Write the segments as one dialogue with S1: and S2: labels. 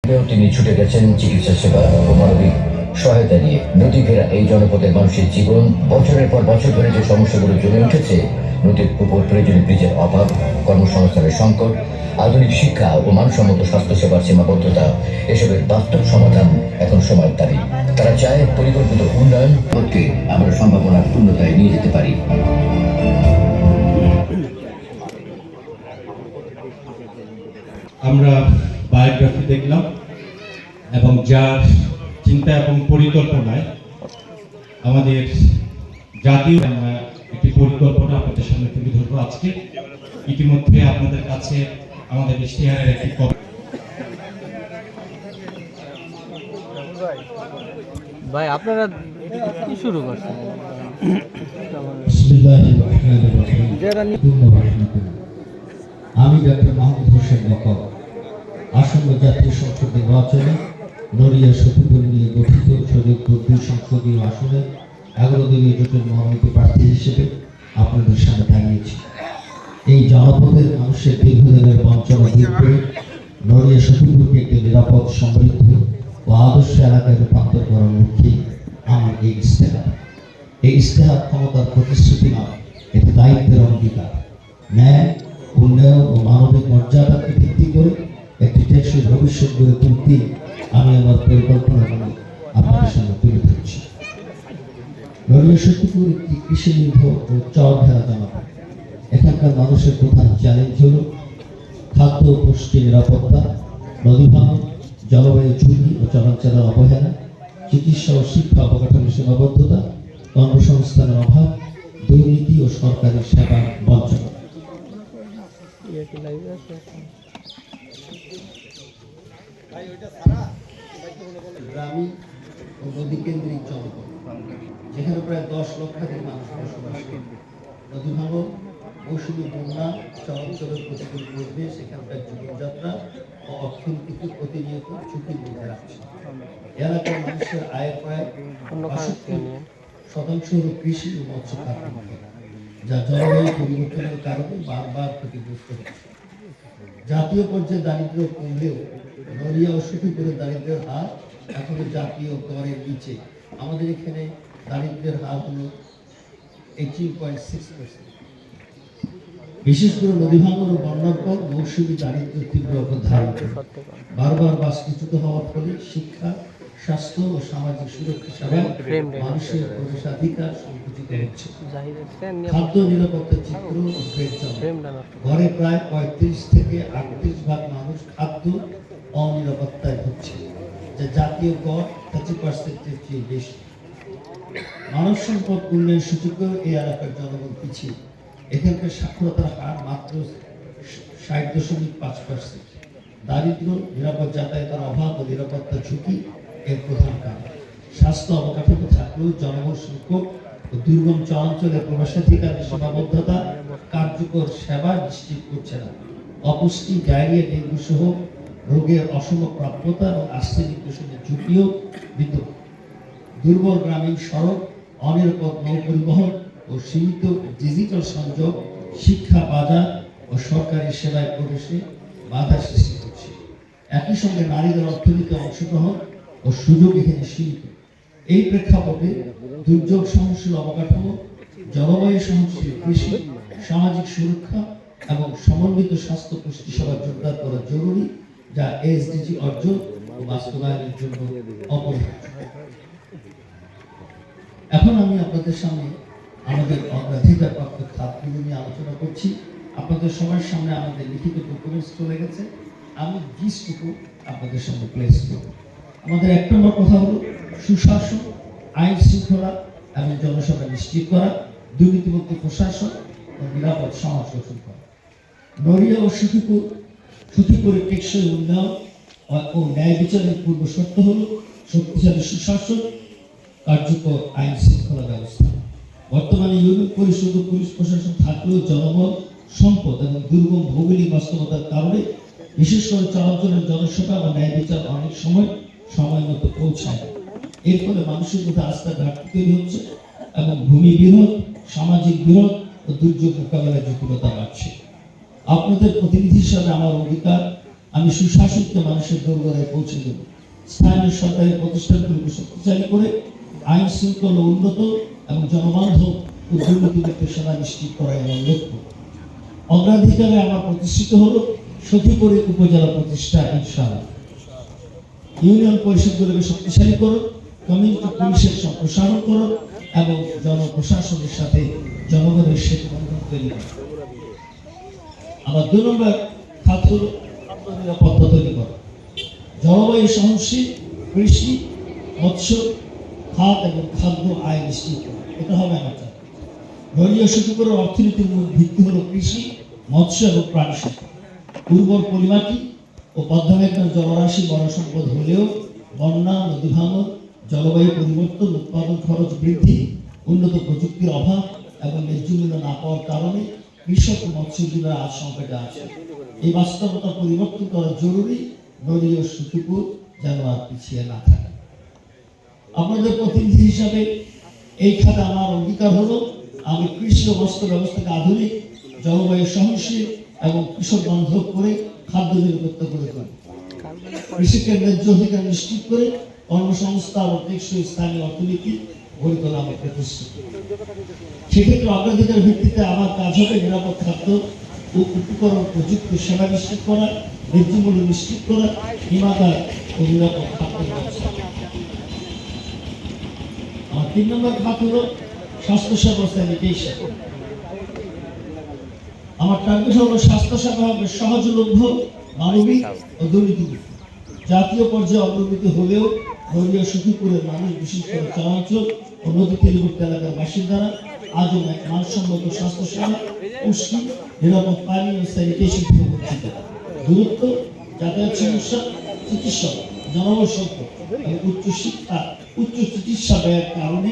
S1: তিনি ছুটে গেছেন চিকিৎসা সেবা ও মানবিক সহায়তা নিয়ে। নদী ঘেরা এই জনপদের মানুষের জীবন বছরের পর বছর ধরে যে সমস্যাগুলো জমে উঠেছে, নদীর উপর প্রয়োজনীয় ব্রিজের অভাব, কর্মসংস্থানের সংকট, আধুনিক শিক্ষা ও মানসম্মত স্বাস্থ্যসেবার সীমাবদ্ধতা, এসবের বাস্তব সমাধান এখন সময়ের দাবি। তারা চায় পরিকল্পিত উন্নয়ন করতে আমরা সম্ভাবনার পূর্ণতায় নিয়ে যেতে পারি।
S2: আমরা বায়োগ্রাফি দেখলাম এবং যার চিন্তা এবং পরিকল্পনায় আমাদের জাতীয় আমরা একটি পরিকল্পনা আপনাদের সামনে তুলে ধরবো আজকে। ইতিমধ্যে আপনাদের কাছে আমাদের ইশতেহারের একটি কপি
S3: ভাই আপনারা কি শুরু করছেন?
S4: আমি ডক্টর মাহমুদ হোসেন বকর আসন্ন জাতীয় সংসদ নির্বাচনে নড়িয়া সফিপুর নিয়ে গঠিত শরীয়তপুর 2 সংসদীয় আসনে 11 দলীয় জোটের মনোনীত প্রার্থী হিসেবে আপনাদের সামনে দাঁড়িয়েছি। এই জনপদের মানুষের দীর্ঘদিনের বঞ্চনা দূর করে নড়িয়া সফিপুরকে একটি নিরাপদ, সমৃদ্ধ ও আদর্শ এলাকায় রূপান্তর করার লক্ষ্যেই আমার এই ইশতেহার। এই ইশতেহার ক্ষমতার প্রতিশ্রুতি নয়, এটি দায়িত্বের অঙ্গীকার। ন্যায়, উন্নয়ন ও মানবিক মর্যাদাকে ভিত্তি করে একটি টেকসই ভবিষ্যৎ গড়ে তুলতে আমি আমার পরিকল্পনাগুলো আপনাদের সামনে তুলে ধরছি। নড়িয়া সফিপুর একটি কৃষি নির্ভর ও চর ঘেরা জনপদ। এখানকার মানুষের প্রধান চ্যালেঞ্জ হল খাদ্য ও পুষ্টি নিরাপত্তা, নদী ভাঙন, জলবায়ু ঝুঁকি ও চলাচলের অবহেলা, চিকিৎসা ও শিক্ষা অবকাঠামোর সীমাবদ্ধতা, কর্মসংস্থানের অভাব, দুর্নীতি ও সরকারি সেবার বঞ্চনা। গ্রামীণ ও নদী কেন্দ্রিক জনপদ, যেখানে প্রায় 10 লক্ষাধিক মানুষ বসবাস করে। নদী ভাঙন, মৌসুমী বন্যা, চলাচলের প্রতিকূল পরিবেশ সেখানকার জীবনযাত্রা ও অর্থনীতিকে প্রতিনিয়ত ঝুঁকির মধ্যে রাখছে। এলাকার মানুষের আয়ের প্রায় 62% হল কৃষি ও মৎস্য খাত, যা জলবায়ু পরিবর্তনের কারণে বারবার ক্ষতিগ্রস্ত হচ্ছে। জাতীয় পর্যায়ে দারিদ্র্য কমলেও নড়িয়া ও সফিপুরের দারিদ্র্যের হার এখনো জাতীয় গড়ের নিচে। আমাদের এখানে দারিদ্র্যের হার হলো 18.6%। বিশেষ করে নদী ভাঙন ও বন্যার পর মৌসুমী দারিদ্র্য তীব্র আকার ধারণ করে বারবার বাস্তুচ্যুত হওয়ার ফলে শিক্ষা, স্বাস্থ্য ও সামাজিক সুরক্ষা সেবায় মানুষের প্রবেশাধিকার সংকুচিত হচ্ছে। খাদ্য নিরাপত্তার চিত্র উদ্বেগজনক। ঘরে প্রায় 35 থেকে 38% মানুষ খাদ্য অনিরাপত্তায় ভুগছে, যা জাতীয় গড় 30%-এর চেয়ে বেশি। মানব সম্পদ উন্নয়ন সূচকেও এই এলাকার জনগণ পিছিয়ে। এখানকার সাক্ষরতার হার মাত্র 60.5%। দারিদ্র্য, নিরাপদ যাতায়াতের অভাব ও নিরাপত্তা ঝুঁকি এর প্রধান কারণ। স্বাস্থ্য অবকাঠামো থাকলেও জনবল সংকট ও দুর্গম চরাঞ্চলে প্রবেশাধিকারের সীমাবদ্ধতা কার্যকর সেবা নিশ্চিত করছে না। অপুষ্টি, ডায়রিয়া, ডেঙ্গু সহ রোগের অসম প্রাপ্যতা এবং আর্সেনিক দূষণের ঝুঁকিও বিদ্যমান। দুর্বল গ্রামীণ সড়ক, অনিরাপদ নৌ পরিবহন ও সীমিত ডিজিটাল সংযোগ শিক্ষা, বাজার ও সরকারি সেবায় প্রবেশে বাধা সৃষ্টি করছে। একই সঙ্গে নারীদের অর্থনীতিতে অংশগ্রহণ ও সুযোগ এখানে সীমিত। এই প্রেক্ষাপটে দুর্যোগ সহনশীল অবকাঠামো, জলবায়ু সহনশীল কৃষি, সামাজিক সুরক্ষা এবং সমন্বিত স্বাস্থ্য পুষ্টি সেবা জোরদার করা জরুরি, যা এসডিজি অর্জন ও বাস্তবায়নের জন্য অপরিহার্য। এখন আমি আপনাদের সামনে আমাদের অগ্রাধিকারপ্রাপ্ত খাতগুলো নিয়ে আলোচনা করছি। আপনাদের সবার সামনে আমাদের লিখিত ডকুমেন্টস চলে গেছে। আমি জিসটুকু আপনাদের সামনে প্লেস করব। আমাদের 1 নম্বর কথা হলো সুশাসন, আইন শৃঙ্খলা এবং জনসেবা নিশ্চিত করা, দুর্নীতিমুক্ত প্রশাসন ও নিরাপদ সমাজ গঠন করা। নড়িয়া ও সফিপুরের টেকসই উন্নয়ন ও ন্যায় বিচারের পূর্ব শর্ত হলো শক্তিশালী সুশাসন, কার্যকর আইন শৃঙ্খলা ব্যবস্থা। বর্তমানে ইউনিয়ন পরিষদ ও পুলিশ প্রশাসন থাকলেও জনবল, সম্পদ এবং দুর্গম ভৌগোলিক বাস্তবতার কারণে বিশেষ করে চলাচলের জনসেবা বা ন্যায় বিচার অনেক সময় মতো পৌঁছায় না। এর ফলে মানুষের মধ্যে আস্থার ঘাটতি তৈরি হচ্ছে এবং ভূমি বিরোধ, সামাজিক বিরোধ ও দুর্যোগ মোকাবেলায় জটিলতা বাড়ছে। আপনাদের প্রতিনিধি হিসাবে আমার অধিকার আমি সুশাসনকে মানুষের দরবারে পৌঁছে দেব। স্থানীয় সরকারি প্রতিষ্ঠানগুলোকে শক্তিশালী করে আইন শৃঙ্খলা উন্নত এবং জনবান্ধব ও দুর্নীতিমুক্ত সেবা নিশ্চিত করা আমার লক্ষ্য। অগ্রাধিকারে আমার প্রতিষ্ঠিত হলো সখীপুরে উপজেলা প্রতিষ্ঠা ইনশাআল্লাহ। ইউনিয়ন পরিষদগুলোকে শক্তিশালী করো, কমিউনিটি পুলিশের সম্প্রসারণ করো এবং জনপ্রশাসনের সাথে জনগণের সেতু বন্ধন তৈরি করো। আমার 2 নম্বর খাত হলো নিরাপত্তা তৈরি করো। জলবায়ু সহনশীল কৃষি, মৎস্য খাত এবং খাদ্য আয় নিশ্চিত করো। এটা হবে আমার চাপ। দলীয় সূচকের অর্থনীতির মূল ভিত্তি হলো কৃষি, মৎস্য এবং প্রাণী সম্পদ। উর্বর পরিমাটি ও পদ্মামেঘনার জলরাশি বড় সম্পদ হলেও বন্যা, নদী ভাঙন, জলবায়ু পরিবর্তন, উৎপাদন খরচ বৃদ্ধি, উন্নত প্রযুক্তির অভাব এবং ন্যায্য মূল্য না পাওয়ার কারণে কৃষক ও মৎস্যজীবীরা আজ সংকটে আছে। এই বাস্তবতা পরিবর্তন করা জরুরি। নদীয় সখীপুর যেন আর পিছিয়ে না থাকে। আপনাদের প্রতিনিধি হিসাবে এই খাতে আমার অঙ্গীকার হলো আমি কৃষি ও মৎস্য ব্যবস্থাকে আধুনিক, জলবায়ু সহনশীল এবং কৃষক বান্ধব করে খাদ্য নিরাপত্তা করে তুলব। কৃষিকে ন্যায্য অধিকার নিশ্চিত করে কর্মসংস্থান ও টেকসই স্থানীয় অর্থনীতি গড়ে তোলা আমার প্রতিশ্রুতি। সেক্ষেত্রে অগ্রাধিকার ভিত্তিতে আমার কাজ হবে নিরাপদ খাদ্য ও উপকরণ প্রযুক্তি সেবা নিশ্চিত করা, ন্যায্য মূল্য নিশ্চিত করা, ইমানদার ও নিরাপদ খাদ্য ব্যবস্থা। আমার 3 নম্বর খাত হলো স্বাস্থ্যসেবা স্যানিটেশন। আমার টার্গেট হলো স্বাস্থ্যসেবা হবে সহজলভ্য, মানবিক ও দুর্নীতিমুক্ত। জাতীয় পর্যায়ে অগ্রগতি হলেও নদীয়া সখীপুরের মানুষ, বিশেষ করে চরাঞ্চল ও নদী তীরবর্তী এলাকার বাসিন্দারা আজও মানসম্মত স্বাস্থ্যসেবা, পুষ্টি, নিরাপদ পানি ও স্যানিটেশন থেকে বঞ্চিত। দূরত্ব, যাতায়াত সমস্যা, চিকিৎসক, জনবল সংকট এবং উচ্চ চিকিৎসা ব্যয়ের কারণে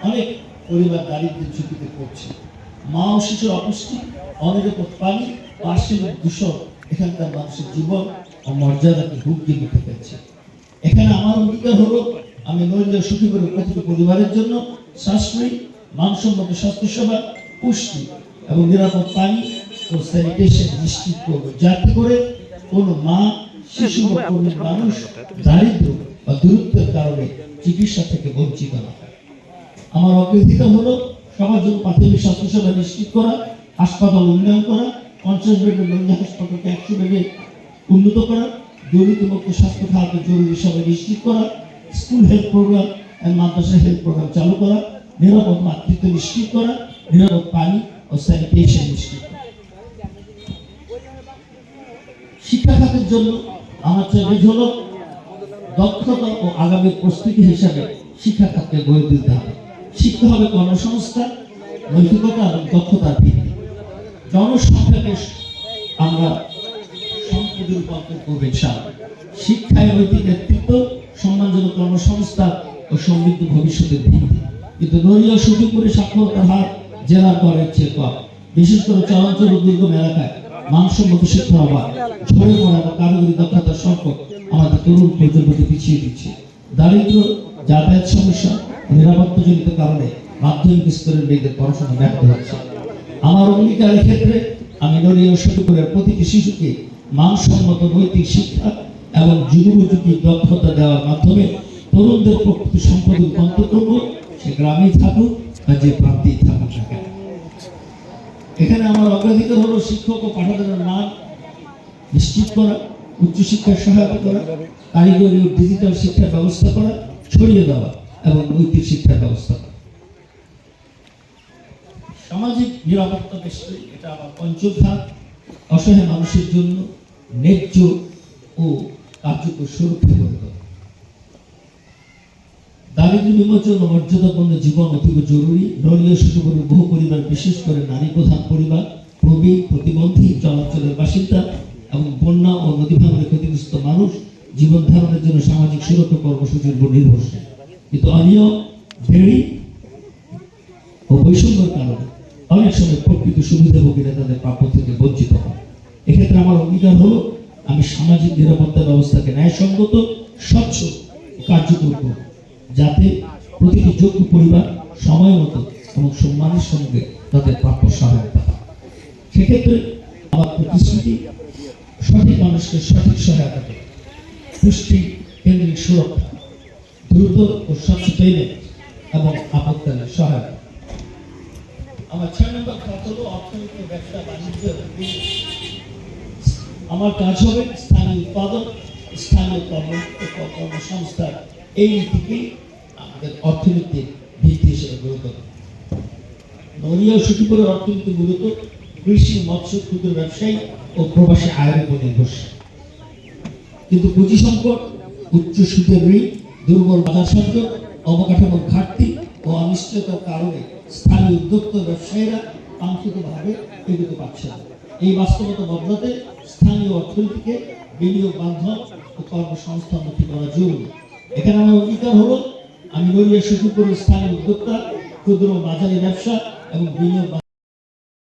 S4: অনেক পরিবার দারিদ্র্যের ঝুঁকিতে পড়ছে। মা ও শিশুর অপুষ্টি, অনিরাপদ পানি, আর্সেনিক দূষণ এখানকার মানুষের জীবন ও মর্যাদাকে হুমকির মুখে ফেলছে। এখানে আমার অঙ্গীকার হলো আমি নদীয়া সখীপুরের প্রতিটি পরিবারের জন্য সাশ্রয়ী, মানসম্মত স্বাস্থ্যসেবা, পুষ্টি এবং নিরাপদ পানি ও স্যানিটেশন নিশ্চিত করব, যাতে করে কোনো মা, শিশু বা কোনো মানুষ দারিদ্র বা দূরত্বের কারণে চিকিৎসা থেকে বঞ্চিত না হয়। আমার অগ্রাধিকার হলো সবার জন্য প্রাথমিক স্বাস্থ্যসেবা নিশ্চিত করা, হাসপাতাল উন্নয়ন করা, 50 বেডের নদী হাসপাতালকে 100 বেডে উন্নত করা, দুর্নীতিমুক্ত স্বাস্থ্য খাতে জরুরি সেবা নিশ্চিত করা, স্কুল হেলথ প্রোগ্রাম এবং মাদ্রাসা হেলথ প্রোগ্রাম চালু করা, নিরাপদ মাতৃত্ব নিশ্চিত করা, নিরাপদ পানি ও স্যানিটেশন নিশ্চিত করা। শিক্ষা খাতের জন্য আমার চ্যালেঞ্জ হলো দক্ষতা ও আগামী প্রস্তুতি হিসাবে শিক্ষা খাতকে গড়ে তুলতে হবে। শিক্ষা হবে কর্মসংস্থান, নৈতিকতা এবং দক্ষতার ভিত্তি। জনসংখ্যাকে আমরা সম্পদে রূপান্তর করবো ইনশাআল্লাহ। শিক্ষায় নৈতিক নেতৃত্ব, সম্মানজনক কর্মসংস্থান ও সমৃদ্ধ ভবিষ্যতের ভিত্তি। কিন্তু নদীয়া সখীপুরে সাক্ষরতার হার জেলার গড়ের চেয়ে কম। বিশেষ করে চরাঞ্চল ও দুর্গম এলাকায় মানসম্মত শিক্ষার অভাব, ঝরে পড়া এবং কারিগরি দক্ষতার সংকট আমাদের তরুণ প্রজন্মকে পিছিয়ে দিচ্ছে। দারিদ্র, যাতায়াত সমস্যা, নিরাপত্তাজনিত কারণে মাধ্যমিক স্তরের মেয়েদের পড়াশোনা ব্যাহত হচ্ছে। আমার অঙ্গীকারের ক্ষেত্রে আমি নদীয়া সখীপুরের প্রতিটি শিশুকে মানসম্মত নৈতিক শিক্ষা এবং যুগোপযোগী দক্ষতা দেওয়ার মাধ্যমে তরুণদের প্রকৃত সম্পদে রূপান্তর করব, সে গ্রামেই থাকুক বা যে প্রান্তেই থাকুক না কেন। এখানে আমার অগ্রাধিকার হলো শিক্ষক ও পাঠদানের মান নিশ্চিত করা, উচ্চশিক্ষার সহায়তা করা, কারিগরি ও ডিজিটাল শিক্ষার ব্যবস্থা করা, ছড়িয়ে দেওয়া এবং নৈতিক শিক্ষার ব্যবস্থা করা। সামাজিক নিরাপত্তা নিশ্চয়ই এটা আমার 5ম ধাপ। অসহায় মানুষের জন্য ন্যায্য ও কার্যকর সুরক্ষা গড়ে তোলা। দারিদ্র্য বিমোচন ও মর্যাদাপূর্ণ জীবন অতীব জরুরি। নদীয়া সখীপুরের বহু পরিবার, বিশেষ করে নারী প্রধান পরিবার, প্রবীণ, প্রতিবন্ধী, চরাঞ্চলের বাসিন্দা এবং বন্যা ও নদী ভাঙনে ক্ষতিগ্রস্ত মানুষ জীবন ধারণের জন্য সামাজিক সুরক্ষা কর্মসূচির উপর নির্ভরশীল। কিন্তু অনিয়ম, দেরি ও বৈষম্যের কারণে অনেক সময় প্রকৃত সুবিধাভোগীরা তাদের প্রাপ্য থেকে বঞ্চিত হয়। এক্ষেত্রে আমার অঙ্গীকার হলো আমি সামাজিক নিরাপত্তা ব্যবস্থাকে ন্যায়সঙ্গত, স্বচ্ছ, কার্যকর করব, যাতে প্রতিটি যোগ্য পরিবার সময় মতো এবং সম্মানের সঙ্গে তাদের প্রাপ্য সহায়তা পায়। সেক্ষেত্রে আমার প্রতিশ্রুতি
S5: সঠিক মানুষকে সঠিক সহায়তা করে, পুষ্টি কেন্দ্রিক সুরক্ষা, দ্রুত ও স্বচ্ছ পেমেন্ট এবং আপৎকালীন সহায়তা। আমার 6 নম্বর কাজ হলো অর্থনীতি, ব্যবসা বাণিজ্য এবং বিনিয়োগ। আমার কাজ হবে স্থানীয় উৎপাদন, স্থানীয় কর্মসংস্থান, এই নীতিকেই আমাদের অর্থনীতির ভিত্তি হিসেবে গড়ে তোলা। নড়িয়া ও সখীপুরের অর্থনীতি মূলত কৃষি, মৎস্য, ক্ষুদ্র ব্যবসায়ী ও প্রবাসী আয়ের উপর নির্ভরশীল। কিন্তু পুঁজি সংকট, উচ্চ সুদের ঋণ, দুর্বল বাজার সংযোগ, অবকাঠামোর ঘাটতি ও অনিশ্চয়তার কারণে স্থানীয় উদ্যোক্তা ব্যবসায়ীরা কাঙ্ক্ষিতভাবে এগোতে পারছে না। এই বাস্তবতা বদলাতে স্থানীয় অর্থনীতিকে বিনিয়োগ বান্ধব ও কর্মসংস্থানমুখী করা জরুরি। এখানে আমার অঙ্গীকার হলো, আমি নড়িয়া সখীপুরের স্থানীয় উদ্যোক্তা, ক্ষুদ্র ও মাঝারি ব্যবসা এবং বিনিয়োগ